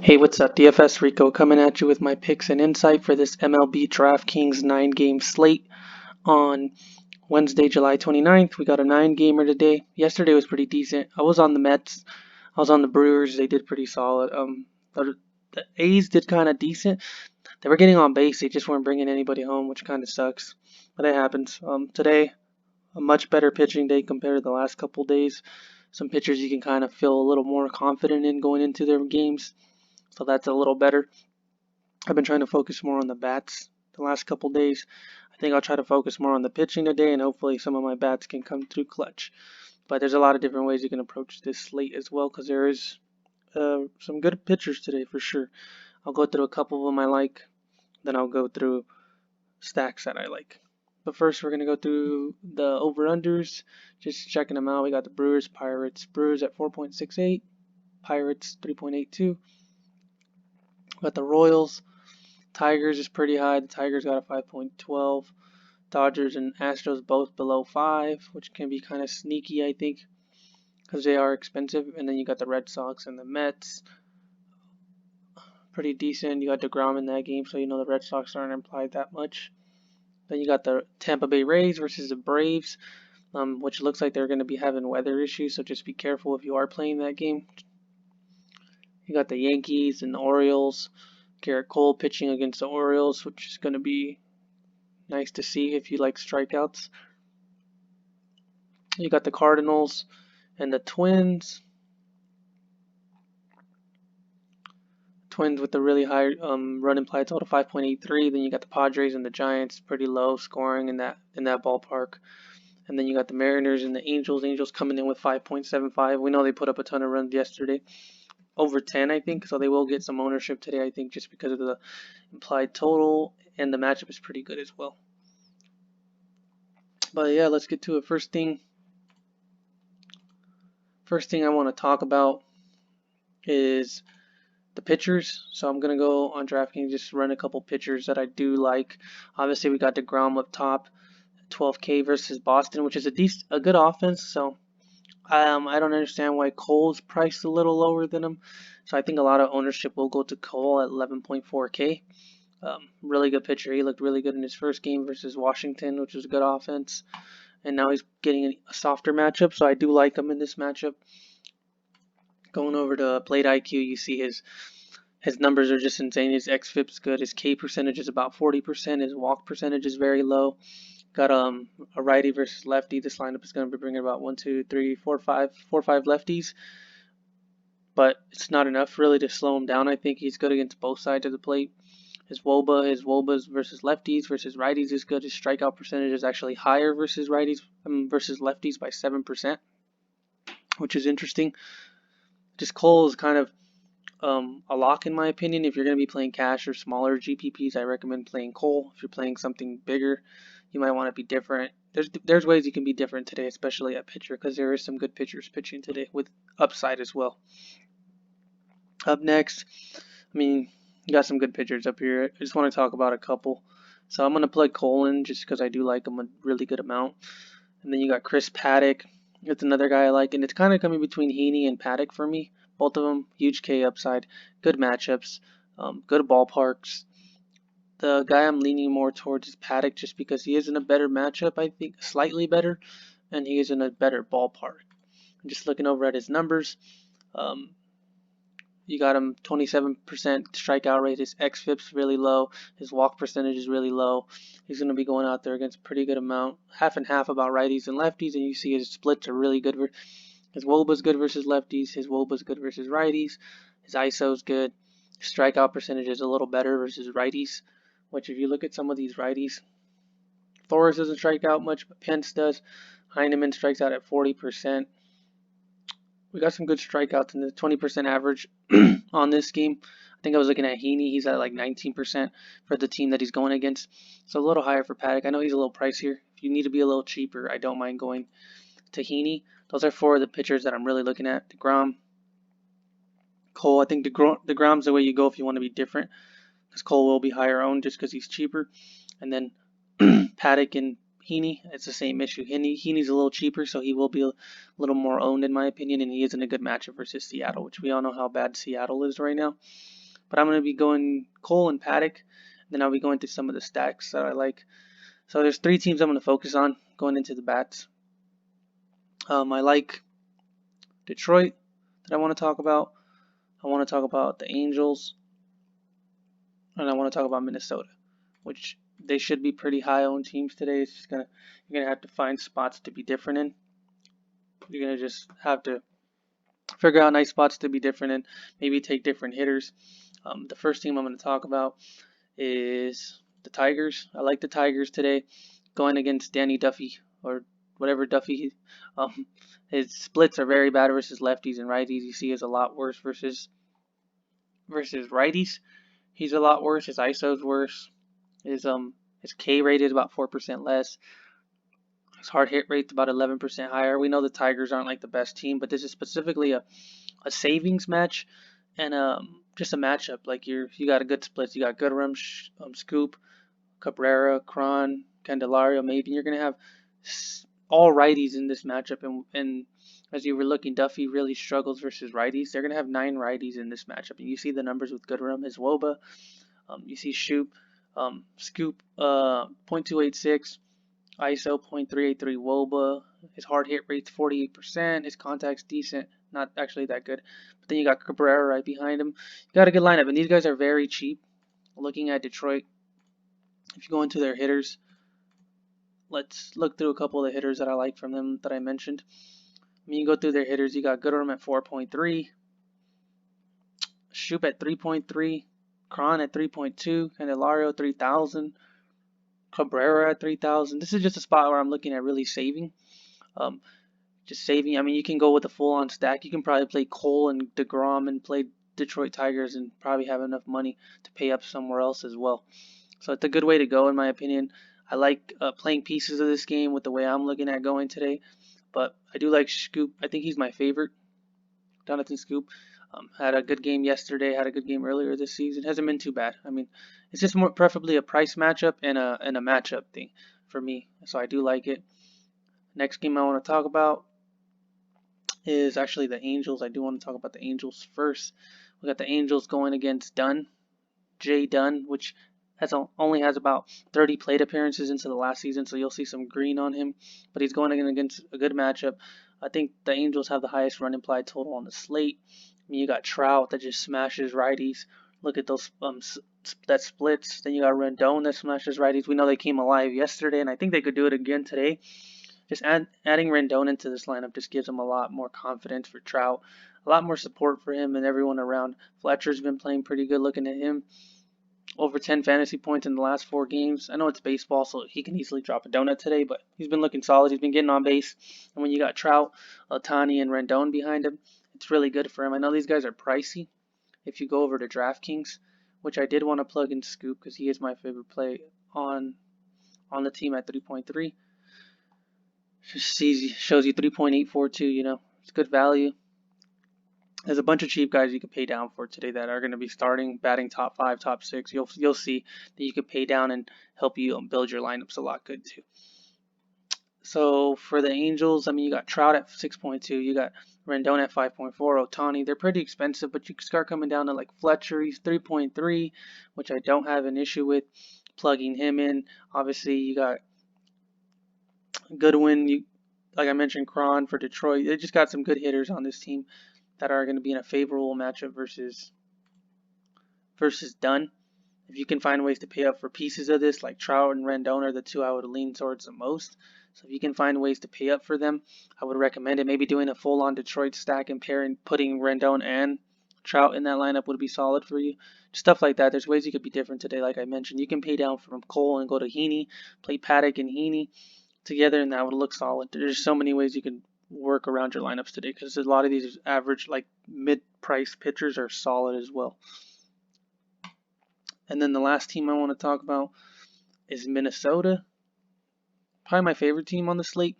Hey, what's up? DFS Rico coming at you with my picks and insight for this MLB DraftKings 9-game slate on Wednesday, July 29th. We got a 9-gamer today. Yesterday was pretty decent. I was on the Mets. I was on the Brewers. They did pretty solid. The A's did kind of decent. They were getting on base. They just weren't bringing anybody home, which kind of sucks. But it happens. Today, a much better pitching day compared to the last couple days. Some pitchers you can kind of feel a little more confident in going into their games. So that's a little better. I've been trying to focus more on the bats the last couple days. I think I'll try to focus more on the pitching today, and hopefully some of my bats can come through clutch. But there's a lot of different ways you can approach this slate as well, because there is some good pitchers today for sure. I'll go through a couple of them I like, then I'll go through stacks that I like. But first, we're going to go through the over-unders, just checking them out. We got the Brewers, Pirates. Brewers at 4.68, Pirates 3.82. Got the Royals. Tigers is pretty high. The Tigers got a 5.12. Dodgers and Astros both below 5, which can be kind of sneaky, I think, because they are expensive. And then you got the Red Sox and the Mets. Pretty decent. You got DeGrom in that game, so you know the Red Sox aren't implied that much. Then you got the Tampa Bay Rays versus the Braves, which looks like they're going to be having weather issues, so just be careful if you are playing that game. You got the Yankees and the Orioles. Garrett Cole pitching against the Orioles, which is going to be nice to see if you like strikeouts. You got the Cardinals and the Twins. Twins with the really high run implied total 5.83. Then you got the Padres and the Giants, pretty low scoring in that ballpark. And then you got the Mariners and the Angels. Angels coming in with 5.75. We know they put up a ton of runs yesterday. Over 10, I think, so they will get some ownership today, I think, just because of the implied total, and the matchup is pretty good as well. But yeah, let's get to it. First thing I want to talk about is the pitchers. So I'm gonna go on DraftKings, just run a couple pitchers that I do like. Obviously, we got DeGrom up top, 12K versus Boston, which is a good offense. So I don't understand why Cole's priced a little lower than him. So I think a lot of ownership will go to Cole at 11.4K. Really good pitcher. He looked really good in his first game versus Washington, which was a good offense. And now he's getting a softer matchup, so I do like him in this matchup. Going over to Plate IQ, you see his numbers are just insane. His xFIP's good. His K percentage is about 40%. His walk percentage is very low. Got a righty versus lefty. This lineup is going to be bringing about 1, 2, 3, 4, 5 lefties. But it's not enough really to slow him down. I think he's good against both sides of the plate. His WOBAs versus lefties versus righties is good. His strikeout percentage is actually higher versus righties versus lefties by 7%, which is interesting. Just Cole is kind of a lock in my opinion. If you're going to be playing cash or smaller GPPs, I recommend playing Cole. If you're playing something bigger, you might want to be different. There's ways you can be different today, especially at pitcher, because there is some good pitchers pitching today with upside as well. Up next, you got some good pitchers up here. I just want to talk about a couple. So I'm going to play Cole in just because I do like him a really good amount. And then you got Chris Paddock. It's another guy I like, and it's kind of coming between Heaney and Paddock for me. Both of them, huge K upside, good matchups, good ballparks. The guy I'm leaning more towards is Paddock just because he is in a better matchup, I think, slightly better, and he is in a better ballpark. I'm just looking over at his numbers. You got him 27% strikeout rate. His xFIP's really low. His walk percentage is really low. He's going to be going out there against a pretty good amount. Half and half about righties and lefties, and you see his splits are really good. His WOBA's good versus lefties. His WOBA's good versus righties. His ISO's good. His strikeout percentage is a little better versus righties, which if you look at some of these righties, Thor's doesn't strike out much, but Pence does. Heineman strikes out at 40%. We got some good strikeouts in the 20% average on this game. I think I was looking at Heaney. He's at like 19% for the team that he's going against. So a little higher for Paddock. I know he's a little pricier. If you need to be a little cheaper, I don't mind going to Heaney. Those are four of the pitchers that I'm really looking at. DeGrom, Cole. I think DeGrom's the way you go if you want to be different, because Cole will be higher owned just because he's cheaper. And then Paddock and Heaney, it's the same issue. Heaney's a little cheaper, so he will be a little more owned in my opinion, and he is in a good matchup versus Seattle, which we all know how bad Seattle is right now. But I'm going to be going Cole and Paddock. Then I'll be going through some of the stacks that I like. So there's 3 teams I'm going to focus on going into the bats. I like Detroit that I want to talk about. I want to talk about the Angels, and I want to talk about Minnesota, which they should be pretty high owned teams today. It's just you're gonna have to find spots to be different in. You're gonna just have to figure out nice spots to be different in. Maybe take different hitters. The first team I'm going to talk about is the Tigers. I like the Tigers today, going against Danny Duffy or whatever Duffy. His splits are very bad versus lefties and righties. You see, is a lot worse versus righties. He's a lot worse. His ISO's worse. His K rate is about 4% less. His hard hit rate's about 11% higher. We know the Tigers aren't like the best team, but this is specifically a savings match and just a matchup. Like you got a good splits. You got Goodrum, Scoop, Cabrera, Cron, Candelario. Maybe you're gonna have all righties in this matchup, and as you were looking, Duffy really struggles versus righties. They're gonna have 9 righties in this matchup, and you see the numbers with Goodrum, his WOBA. You see Scoop, 0.286. ISO 0.383 WOBA. His hard hit rate's 48%. His contact's decent, not actually that good. But then you got Cabrera right behind him. You got a good lineup, and these guys are very cheap. Looking at Detroit, if you go into their hitters, let's look through a couple of the hitters that I like from them that I mentioned. When you go through their hitters, you got Goodrum at 4.3, Shoop at 3.3, Cron at 3.2, Candelario 3,000. Cabrera at 3,000. This is just a spot where I'm looking at really saving. Just saving. I mean, you can go with a full-on stack. You can probably play Cole and DeGrom and play Detroit Tigers and probably have enough money to pay up somewhere else as well. So it's a good way to go, in my opinion. I like playing pieces of this game with the way I'm looking at going today. But I do like Scoop. I think he's my favorite. Jonathan Scoop. Had a good game yesterday, had a good game earlier this season. Hasn't been too bad. I mean, it's just more preferably a price matchup and a matchup thing for me. So I do like it. Next game I want to talk about is actually the Angels. I do want to talk about the Angels first. We got the Angels going against Dunn, Jay Dunn, which only has about 30 plate appearances into the last season, so you'll see some green on him. But he's going against a good matchup. I think the Angels have the highest run implied total on the slate. I mean, you got Trout that just smashes righties. Look at those that splits. Then you got Rendon that smashes righties. We know they came alive yesterday, and I think they could do it again today. Just adding Rendon into this lineup just gives them a lot more confidence for Trout, a lot more support for him and everyone around. Fletcher's been playing pretty good looking at him. Over 10 fantasy points in the last 4 games. I know it's baseball, so he can easily drop a donut today, but he's been looking solid. He's been getting on base. And when you got Trout, Ohtani, and Rendon behind him, it's really good for him. I know these guys are pricey. If you go over to DraftKings, which I did want to plug in Scoop because he is my favorite play on the team at 3.3. Shows you 3.842, you know. It's good value. There's a bunch of cheap guys you can pay down for today that are going to be starting, batting top 5, top 6. You'll see that you can pay down and help you build your lineups a lot good too. So for the Angels, I mean, you got Trout at 6.2, you got Rendon at 5.4, Ohtani. They're pretty expensive, but you can start coming down to like Fletcher. He's 3.3, which I don't have an issue with plugging him in. Obviously, you got Goodwin. Like I mentioned, Cron for Detroit. They just got some good hitters on this team that are going to be in a favorable matchup versus Dunn. If you can find ways to pay up for pieces of this, like Trout and Rendon are the 2 I would lean towards the most. So if you can find ways to pay up for them, I would recommend it. Maybe doing a full-on Detroit stack and putting Rendon and Trout in that lineup would be solid for you. Stuff like that. There's ways you could be different today, like I mentioned. You can pay down from Cole and go to Heaney, play Paddock and Heaney together, and that would look solid. There's so many ways you can work around your lineups today because a lot of these average, like mid-price pitchers are solid as well. And then the last team I want to talk about is Minnesota. Probably my favorite team on the slate.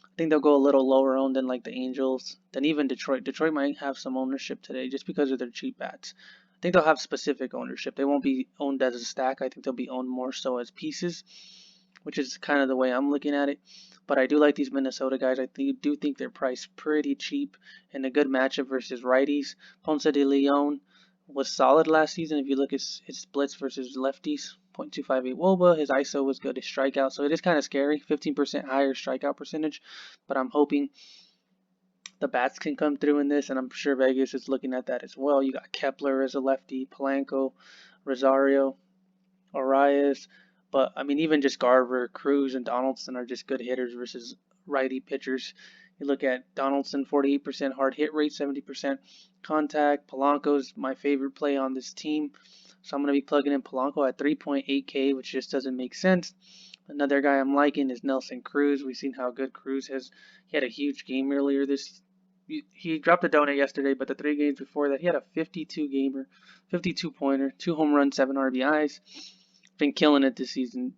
I think they'll go a little lower owned than like the Angels, than even Detroit. Detroit might have some ownership today just because of their cheap bats. I think they'll have specific ownership. They won't be owned as a stack. I think they'll be owned more so as pieces, which is kind of the way I'm looking at it. But I do like these Minnesota guys. I do think they're priced pretty cheap and a good matchup versus righties. Ponce de Leon was solid last season. If you look at his splits versus lefties, .258 WOBA, his ISO was good, his strikeout. So it is kind of scary, 15% higher strikeout percentage. But I'm hoping the bats can come through in this, and I'm sure Vegas is looking at that as well. You got Kepler as a lefty, Polanco, Rosario, Arias. But I mean, even just Garver, Cruz, and Donaldson are just good hitters versus righty pitchers. You look at Donaldson, 48% hard hit rate, 70% contact. Polanco's my favorite play on this team. So I'm going to be plugging in Polanco at 3.8K, which just doesn't make sense. Another guy I'm liking is Nelson Cruz. We've seen how good Cruz has. He had a huge game earlier this. He dropped a donut yesterday, but the 3 games before that, he had a 52 gamer, 52 pointer, 2 home runs, 7 RBIs. Been killing it this season.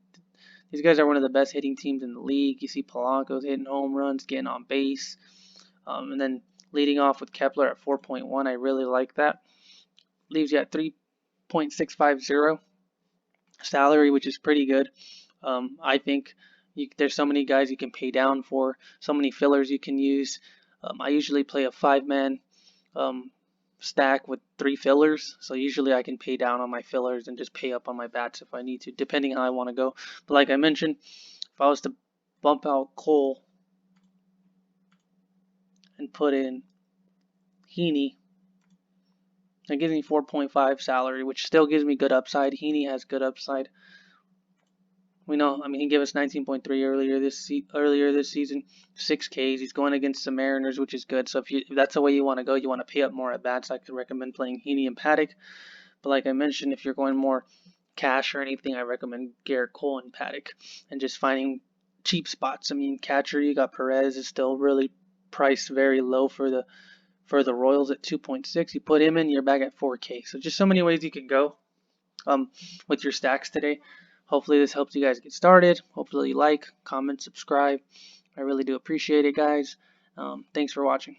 These guys are one of the best hitting teams in the league. You see Polanco's hitting home runs, getting on base, and then leading off with Kepler at 4.1. I really like that. Leaves you at 3.650 salary, which is pretty good. I think there's so many guys you can pay down for, so many fillers you can use. I usually play a 5-man stack with 3 fillers, so usually I can pay down on my fillers and just pay up on my bats if I need to, depending how I want to go. But like I mentioned, if I was to bump out Cole and put in Heaney, that gives me 4.5 salary, which still gives me good upside. Heaney has good upside. We know, I mean, he gave us 19.3 earlier this season, 6 Ks. He's going against the Mariners, which is good. So if that's the way you want to go, you want to pay up more at bats, I could recommend playing Heaney and Paddock. But like I mentioned, if you're going more cash or anything, I recommend Garrett Cole and Paddock and just finding cheap spots. I mean, catcher, you got Perez is still really priced very low for the Royals at 2.6. You put him in, you're back at 4K. So just so many ways you can go with your stacks today. Hopefully this helps you guys get started. Hopefully you like, comment, subscribe. I really do appreciate it, guys. Thanks for watching.